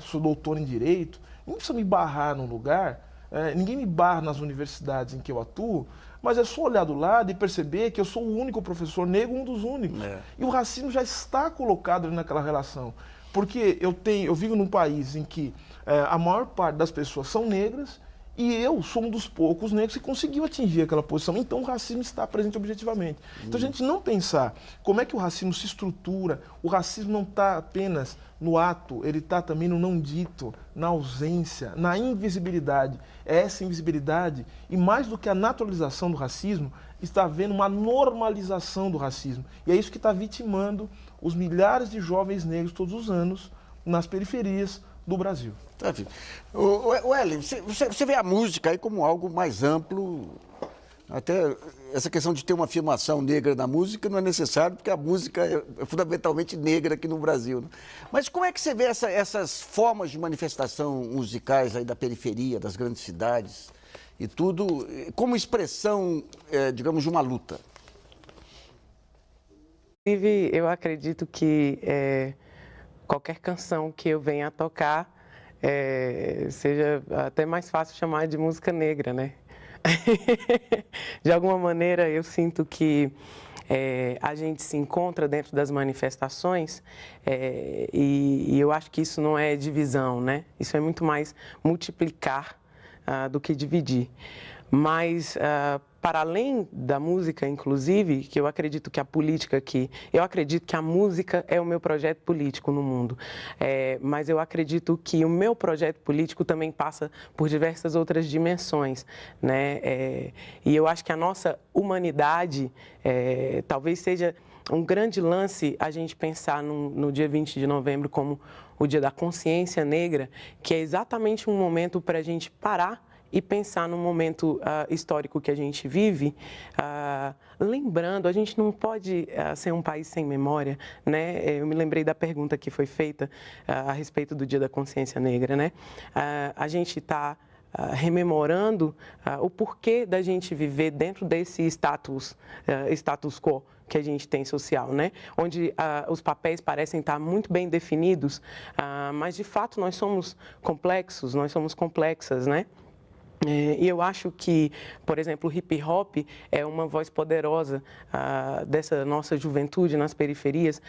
sou doutor em Direito, não precisa me barrar num lugar ninguém me barra nas universidades em que eu atuo, mas é só olhar do lado e perceber que eu sou o único professor negro, um dos únicos. E o racismo já está colocado ali naquela relação. Porque eu vivo num país em que a maior parte das pessoas são negras e eu sou um dos poucos negros que conseguiu atingir aquela posição. Então o racismo está presente objetivamente. Então a gente não pensar como é que o racismo se estrutura, o racismo não está apenas no ato, ele está também no não dito, na ausência, na invisibilidade. É essa invisibilidade, e mais do que a naturalização do racismo, está havendo uma normalização do racismo. E é isso que está vitimando os milhares de jovens negros todos os anos nas periferias do Brasil. Ellen, você vê a música aí como algo mais amplo, até essa questão de ter uma afirmação negra na música não é necessário, porque a música é fundamentalmente negra aqui no Brasil, né? Mas como é que você vê essas formas de manifestação musicais aí da periferia, das grandes cidades e tudo, como expressão, digamos, de uma luta? Inclusive, eu acredito que qualquer canção que eu venha a tocar seja até mais fácil chamar de música negra, né? De alguma maneira, eu sinto que a gente se encontra dentro das manifestações e eu acho que isso não é divisão, né? Isso é muito mais multiplicar do que dividir. Mas, para além da música, inclusive, que eu acredito que a política eu acredito que a música é o meu projeto político no mundo, mas eu acredito que o meu projeto político também passa por diversas outras dimensões, né? E eu acho que a nossa humanidade talvez seja um grande lance a gente pensar no dia 20 de novembro como o Dia da Consciência Negra, que é exatamente um momento para a gente parar e pensar no momento histórico que a gente vive, lembrando, a gente não pode ser um país sem memória, né? Eu me lembrei da pergunta que foi feita a respeito do Dia da Consciência Negra, né? A gente está rememorando o porquê da gente viver dentro desse status quo que a gente tem social, né? Onde os papéis parecem estar muito bem definidos, mas de fato nós somos complexos, nós somos complexas, né? E eu acho que, por exemplo, o hip hop é uma voz poderosa dessa nossa juventude nas periferias.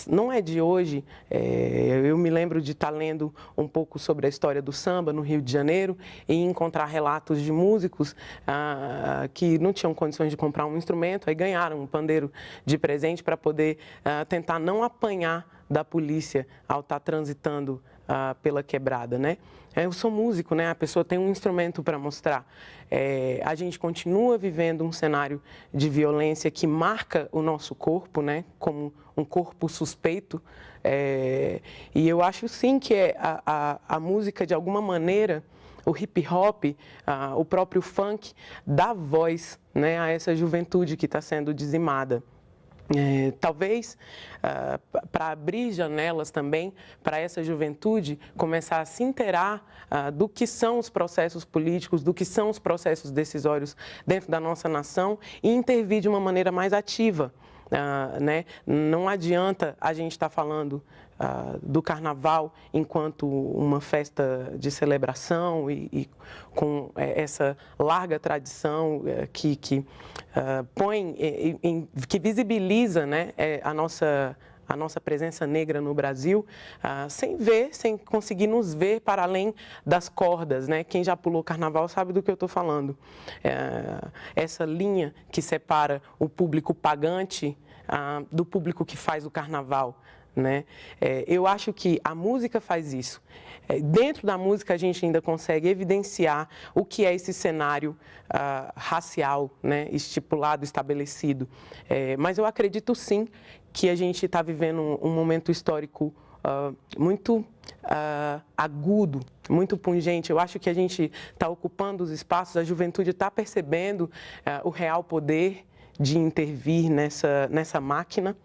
Não é de hoje. Eu me lembro de estar lendo um pouco sobre a história do samba no Rio de Janeiro e encontrar relatos de músicos que não tinham condições de comprar um instrumento, aí ganharam um pandeiro de presente para poder tentar não apanhar da polícia ao estar transitando pela quebrada, né? Eu sou músico, né? A pessoa tem um instrumento para mostrar. A gente continua vivendo um cenário de violência que marca o nosso corpo, né? Como um corpo suspeito. E eu acho sim que a música, de alguma maneira, o hip hop, o próprio funk, dá voz, né, a essa juventude que está sendo dizimada. Talvez para abrir janelas também para essa juventude começar a se inteirar do que são os processos políticos, do que são os processos decisórios dentro da nossa nação e intervir de uma maneira mais ativa. Né? Não adianta a gente estar falando do carnaval enquanto uma festa de celebração e com essa larga tradição que põe, que visibiliza, né, a nossa presença negra no Brasil, sem conseguir nos ver para além das cordas, né? Quem já pulou carnaval sabe do que eu estou falando. Essa linha que separa o público pagante do público que faz o carnaval, né? Eu acho que a música faz isso. Dentro da música a gente ainda consegue evidenciar o que é esse cenário racial, né, estipulado, estabelecido. Mas eu acredito sim que a gente está vivendo um momento histórico muito agudo, muito pungente. Eu acho que a gente está ocupando os espaços, a juventude está percebendo o real poder de intervir nessa máquina.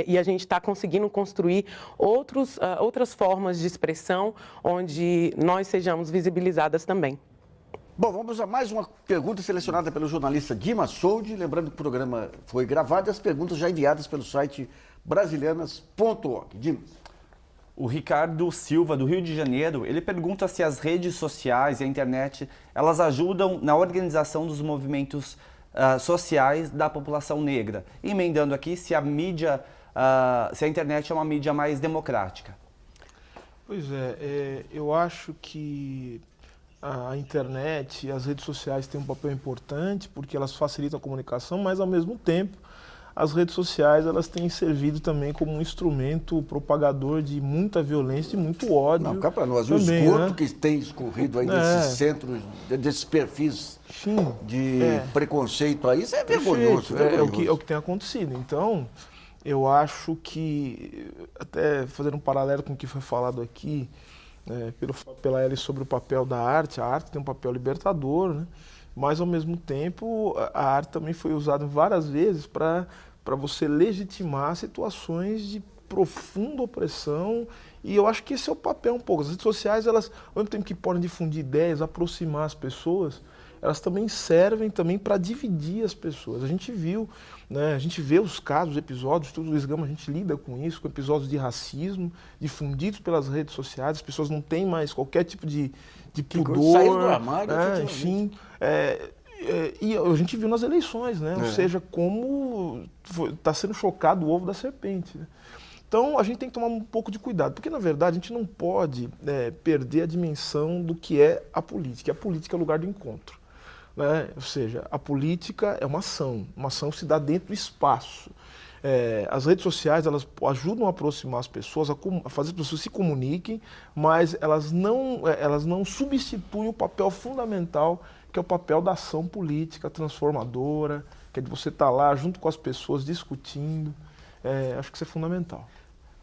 E a gente está conseguindo construir outras formas de expressão onde nós sejamos visibilizadas também. Bom, vamos a mais uma pergunta selecionada pelo jornalista Dimas Soldi. Lembrando que o programa foi gravado e as perguntas já enviadas pelo site brasilianas.org. Dimas. O Ricardo Silva, do Rio de Janeiro, ele pergunta se as redes sociais e a internet, elas ajudam na organização dos movimentos sociais da população negra. Emendando aqui se a mídia, se a internet é uma mídia mais democrática. Pois é, eu acho que a internet e as redes sociais têm um papel importante porque elas facilitam a comunicação, mas ao mesmo tempo as redes sociais elas têm servido também como um instrumento propagador de muita violência e muito ódio. Não, cá para nós, o também, esgoto, né? que tem escorrido aí desses centros, desses perfis de preconceito aí, isso é vergonhoso. É o que tem acontecido. Então, eu acho que, até fazendo um paralelo com o que foi falado aqui, pela Ellie sobre o papel da arte, a arte tem um papel libertador, né? Mas ao mesmo tempo a arte também foi usada várias vezes para você legitimar situações de profunda opressão, e eu acho que esse é o papel um pouco. As redes sociais, elas, ao mesmo tempo que podem difundir ideias, aproximar as pessoas, elas também servem também para dividir as pessoas. A gente viu, né, a gente vê os casos, episódios, tudo Luiz Gama, a gente lida com isso, com episódios de racismo difundidos pelas redes sociais, as pessoas não têm mais qualquer tipo de pudor. Saiu do armário, enfim. E a gente viu nas eleições, né? Ou seja, como está sendo chocado o ovo da serpente, né? Então, a gente tem que tomar um pouco de cuidado, porque, na verdade, a gente não pode perder a dimensão do que é a política. A política é o lugar do encontro, né? Ou seja, a política é uma ação se dá dentro do espaço. As redes sociais, elas ajudam a aproximar as pessoas, a fazer as pessoas se comuniquem, mas elas não substituem o papel fundamental, que é o papel da ação política transformadora, que é de você estar lá junto com as pessoas discutindo. Acho que isso é fundamental.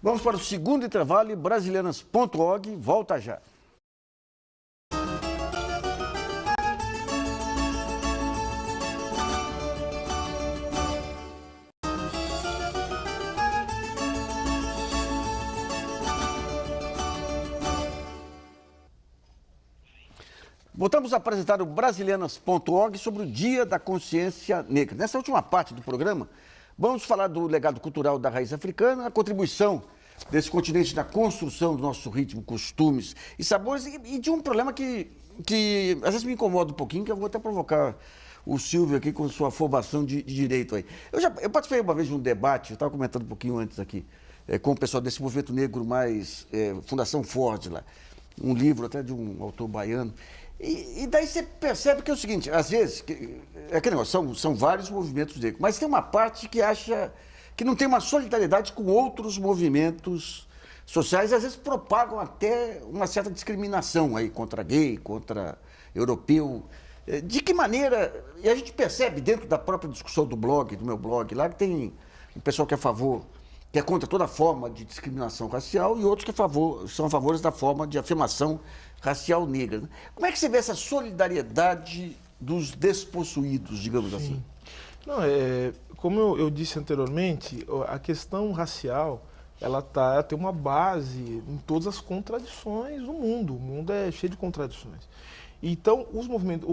Vamos para o segundo intervalo e brasilianas.org volta já. Voltamos a apresentar o brasilianas.org sobre o Dia da Consciência Negra. Nessa última parte do programa, vamos falar do legado cultural da raiz africana, a contribuição desse continente na construção do nosso ritmo, costumes e sabores, e de um problema que às vezes me incomoda um pouquinho, que eu vou até provocar o Silvio aqui com sua formação de direito aí. Eu participei uma vez de um debate, eu estava comentando um pouquinho antes aqui, com o pessoal desse movimento negro mais Fundação Ford lá, um livro até de um autor baiano. E daí você percebe que é o seguinte, às vezes, aquele negócio, são vários movimentos negros, mas tem uma parte que acha que não tem uma solidariedade com outros movimentos sociais, e às vezes propagam até uma certa discriminação aí contra gay, contra europeu. De que maneira, e a gente percebe dentro da própria discussão do meu blog lá, que tem um pessoal que é contra toda forma de discriminação racial e outros que são a favor da forma de afirmação racial negra. Como é que você vê essa solidariedade dos despossuídos, digamos assim? Não, como eu disse anteriormente, a questão racial ela tem uma base em todas as contradições do mundo. O mundo é cheio de contradições. Então, o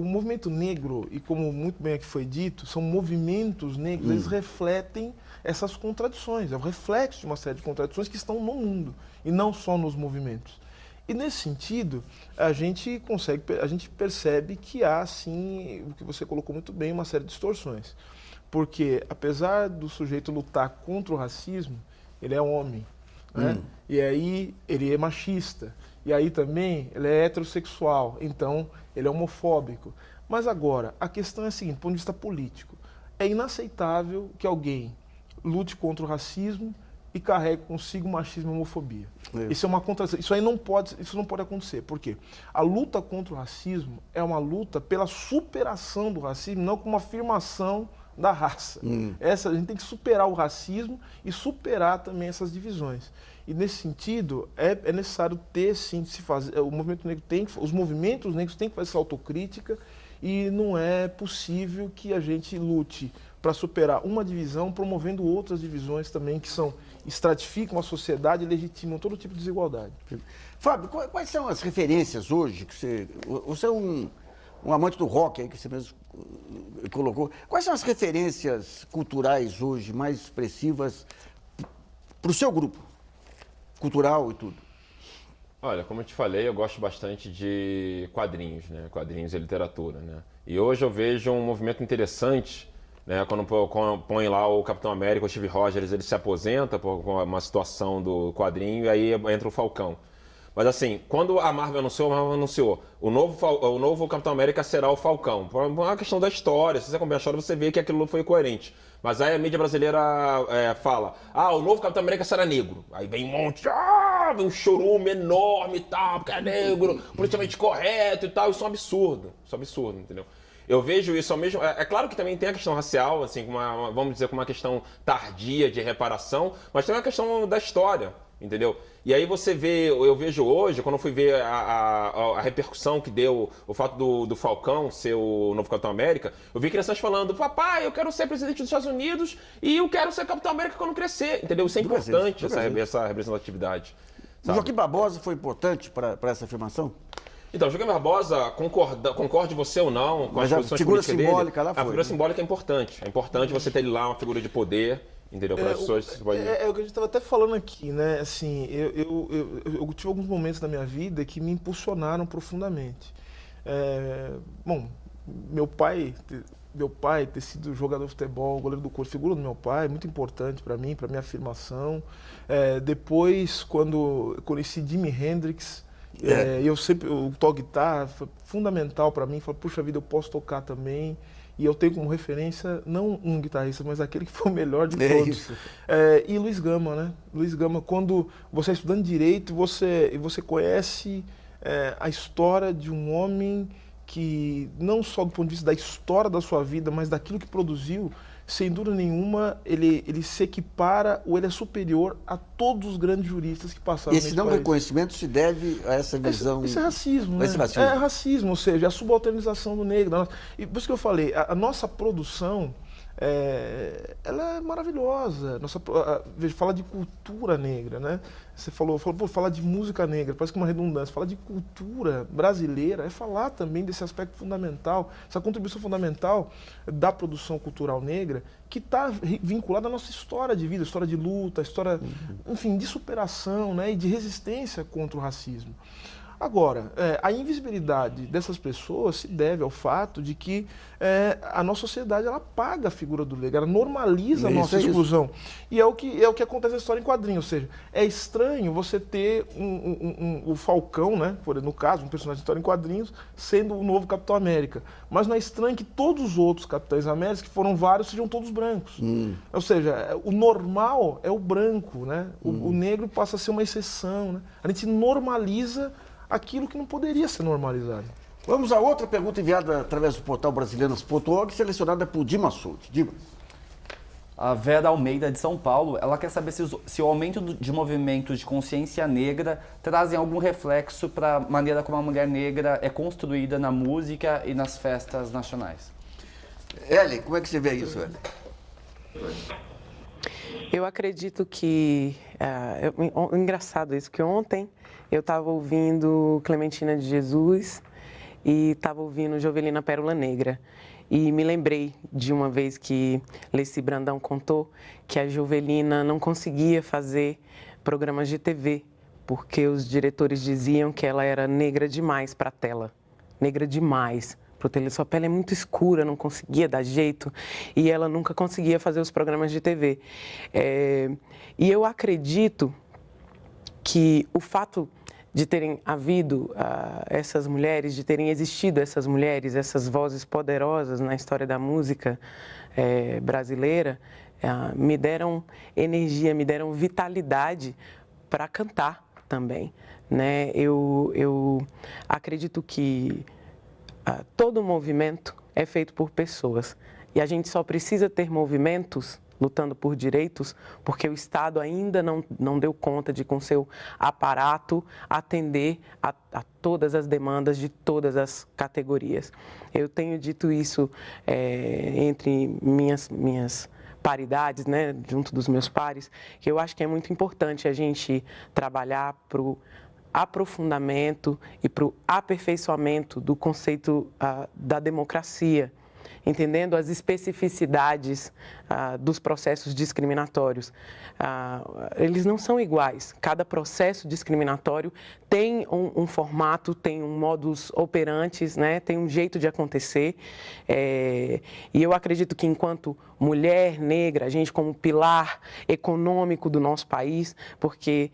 movimento negro, e como muito bem aqui foi dito, são movimentos negros, eles refletem essas contradições, é o reflexo de uma série de contradições que estão no mundo, e não só nos movimentos. E nesse sentido, a gente percebe que há, sim, o que você colocou muito bem, uma série de distorções. Porque, apesar do sujeito lutar contra o racismo, ele é homem, né? E aí ele é machista. E aí também ele é heterossexual, então ele é homofóbico. Mas agora, a questão é a seguinte, do ponto de vista político, é inaceitável que alguém lute contra o racismo e carregue consigo machismo e homofobia. Isso é uma contradição. Isso não pode acontecer. Por quê? A luta contra o racismo é uma luta pela superação do racismo, não como uma afirmação da raça. A gente tem que superar o racismo e superar também essas divisões. E nesse sentido, é necessário ter, sim, os movimentos negros têm que fazer essa autocrítica, e não é possível que a gente lute para superar uma divisão, promovendo outras divisões também que estratificam a sociedade e legitimam todo tipo de desigualdade. Fábio, quais são as referências hoje que você é um amante do rock aí que você mesmo colocou. Quais são as referências culturais hoje mais expressivas para o seu grupo cultural e tudo? Olha, como eu te falei, eu gosto bastante de quadrinhos, né? Quadrinhos e literatura, né? E hoje eu vejo um movimento interessante, né? Quando põe lá o Capitão América, o Steve Rogers, ele se aposenta por uma situação do quadrinho e aí entra o Falcão. Mas assim, quando a Marvel anunciou o novo Capitão América será o Falcão. Por uma questão da história, se você acompanhar a história, você vê que aquilo foi coerente. Mas aí a mídia brasileira fala, o novo Capitão América será negro. Aí vem um monte, vem um chorume enorme e tal, porque é negro, politicamente correto e tal. Isso é um absurdo, entendeu? Eu vejo isso ao mesmo... É claro que também tem a questão racial, assim, vamos dizer, com uma questão tardia de reparação, mas tem uma questão da história, entendeu? E aí eu vejo hoje, quando eu fui ver a repercussão que deu o fato do Falcão ser o novo Capitão América, eu vi crianças falando, papai, eu quero ser presidente dos Estados Unidos e eu quero ser Capitão América quando crescer, entendeu? Isso é importante, essa representatividade. O Joaquim Barbosa foi importante para essa afirmação? Então, Joaquim Barbosa, concorde você ou não com as posições políticas dele? A figura simbólica lá foi. A figura simbólica é importante. É importante você ter lá uma figura de poder, entendeu? Para as pessoas... É o que a gente estava até falando aqui, né? Assim, eu tive alguns momentos na minha vida que me impulsionaram profundamente. Bom, meu pai ter sido jogador de futebol, goleiro do Corinthians, figura do meu pai, muito importante para mim, para minha afirmação. Depois, quando eu conheci Jimi Hendrix, eu toco guitarra, foi fundamental para mim. Falei, puxa vida, eu posso tocar também. E eu tenho como referência, não um guitarrista, mas aquele que foi o melhor de todos. E Luiz Gama, né? Luiz Gama, quando você é estudante de Direito, você conhece a história de um homem que, não só do ponto de vista da história da sua vida, mas daquilo que produziu, sem dúvida nenhuma, ele se equipara ou ele é superior a todos os grandes juristas que passaram nesse país. Esse não reconhecimento se deve a essa visão... Isso é racismo, né? É racismo, ou seja, a subalternização do negro. E por isso que eu falei, a nossa produção, ela é maravilhosa. Fala de cultura negra, né? Você falou, fala de música negra, parece que é uma redundância. Fala de cultura brasileira, é falar também desse aspecto fundamental, essa contribuição fundamental da produção cultural negra, que está vinculada à nossa história de vida, história de luta, história, enfim, de superação, né, e de resistência contra o racismo. Agora, a invisibilidade dessas pessoas se deve ao fato de que a nossa sociedade ela paga a figura do negro, ela normaliza a nossa exclusão. E é o que acontece na história em quadrinhos, ou seja, é estranho você ter o Falcão, né, no caso, um personagem de história em quadrinhos, sendo o novo Capitão América. Mas não é estranho que todos os outros Capitães Américas, que foram vários, sejam todos brancos. Ou seja, o normal é o branco, né? O negro passa a ser uma exceção, né? A gente normaliza aquilo que não poderia ser normalizado. Vamos a outra pergunta enviada através do portal brasileiras.org, selecionada por Dimas Souza. Dimas. A Vera Almeida, de São Paulo, ela quer saber se o aumento de movimentos de consciência negra trazem algum reflexo para a maneira como a mulher negra é construída na música e nas festas nacionais. Ellen, como é que você vê isso, Ellen? Eu acredito que... engraçado isso, que ontem eu estava ouvindo Clementina de Jesus e estava ouvindo Jovelina Pérola Negra. E me lembrei de uma vez que Leci Brandão contou que a Jovelina não conseguia fazer programas de TV, porque os diretores diziam que ela era negra demais para a tela. Negra demais. Sua pele é muito escura, não conseguia dar jeito, e ela nunca conseguia fazer os programas de TV. E eu acredito que o fato de terem havido essas mulheres, de terem existido essas mulheres, essas vozes poderosas na história da música brasileira, me deram energia, me deram vitalidade para cantar também, né? Eu acredito que todo movimento é feito por pessoas e a gente só precisa ter movimentos lutando por direitos, porque o Estado ainda não deu conta de, com seu aparato, atender a todas as demandas de todas as categorias. Eu tenho dito isso entre minhas paridades, né, junto dos meus pares, que eu acho que é muito importante a gente trabalhar para o aprofundamento e para o aperfeiçoamento do conceito da democracia. entendendo as especificidades dos processos discriminatórios. Eles não são iguais. Cada processo discriminatório tem um formato, tem um modus operandi, né? Tem um jeito de acontecer. E eu acredito que enquanto mulher negra, a gente como pilar econômico do nosso país, porque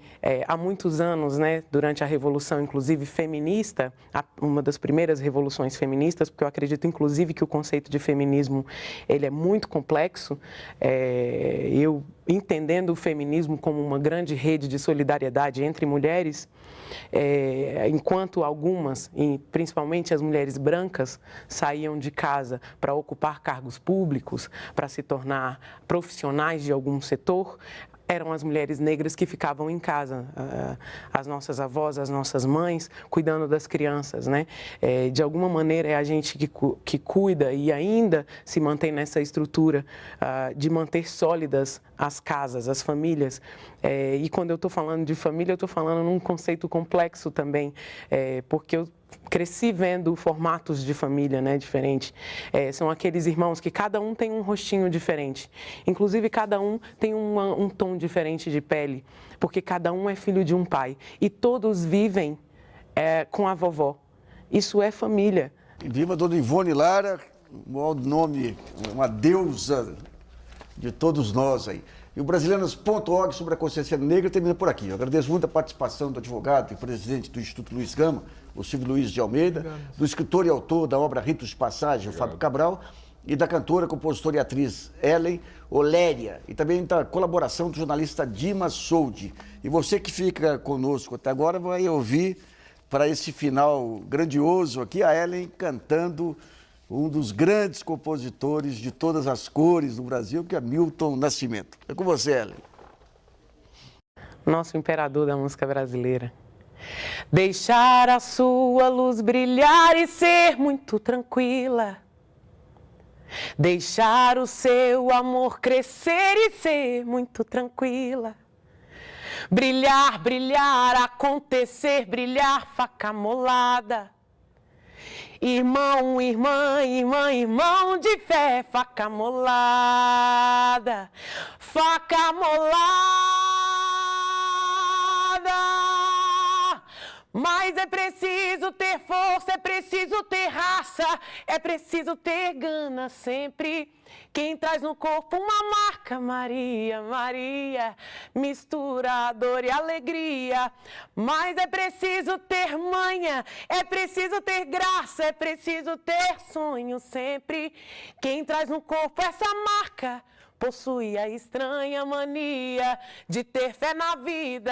há muitos anos, né, durante a Revolução, inclusive feminista, uma das primeiras revoluções feministas, porque eu acredito, inclusive, que o conceito de feminismo ele é muito complexo, eu entendendo o feminismo como uma grande rede de solidariedade entre mulheres, enquanto algumas, e principalmente as mulheres brancas, saíam de casa para ocupar cargos públicos, para se tornar profissionais de algum setor, eram as mulheres negras que ficavam em casa, as nossas avós, as nossas mães, cuidando das crianças, né? De alguma maneira é a gente que cuida e ainda se mantém nessa estrutura de manter sólidas as casas, as famílias. E quando eu estou falando de família, eu estou falando num conceito complexo também, porque eu cresci vendo formatos de família, né, diferentes. São aqueles irmãos que cada um tem um rostinho diferente. Inclusive, cada um tem um tom diferente de pele, porque cada um é filho de um pai. E todos vivem com a vovó. Isso é família. E viva Dona Ivone Lara, um nome, uma deusa de todos nós aí. E o Brasilianas.org sobre a consciência negra termina por aqui. Eu agradeço muito a participação do advogado e presidente do Instituto Luiz Gama, o Silvio Luiz de Almeida, do escritor e autor da obra Ritos de Passagem, o Fábio Cabral, e da cantora, compositora e atriz Ellen Oléria, e também da colaboração do jornalista Dimas Soldi. E você que fica conosco até agora vai ouvir, para esse final grandioso aqui, a Ellen cantando um dos grandes compositores de todas as cores do Brasil, que é Milton Nascimento. É com você, Ellen. Nosso imperador da música brasileira. Deixar a sua luz brilhar e ser muito tranquila. Deixar o seu amor crescer e ser muito tranquila. Brilhar, brilhar, acontecer, brilhar, faca molada. Irmão, irmã, irmã, irmão de fé, faca molada. Faca molada. Mas é preciso ter força, é preciso ter raça, é preciso ter gana sempre. Quem traz no corpo uma marca, Maria, Maria, mistura dor e alegria. Mas é preciso ter manha, é preciso ter graça, é preciso ter sonho sempre. Quem traz no corpo essa marca possui a estranha mania de ter fé na vida.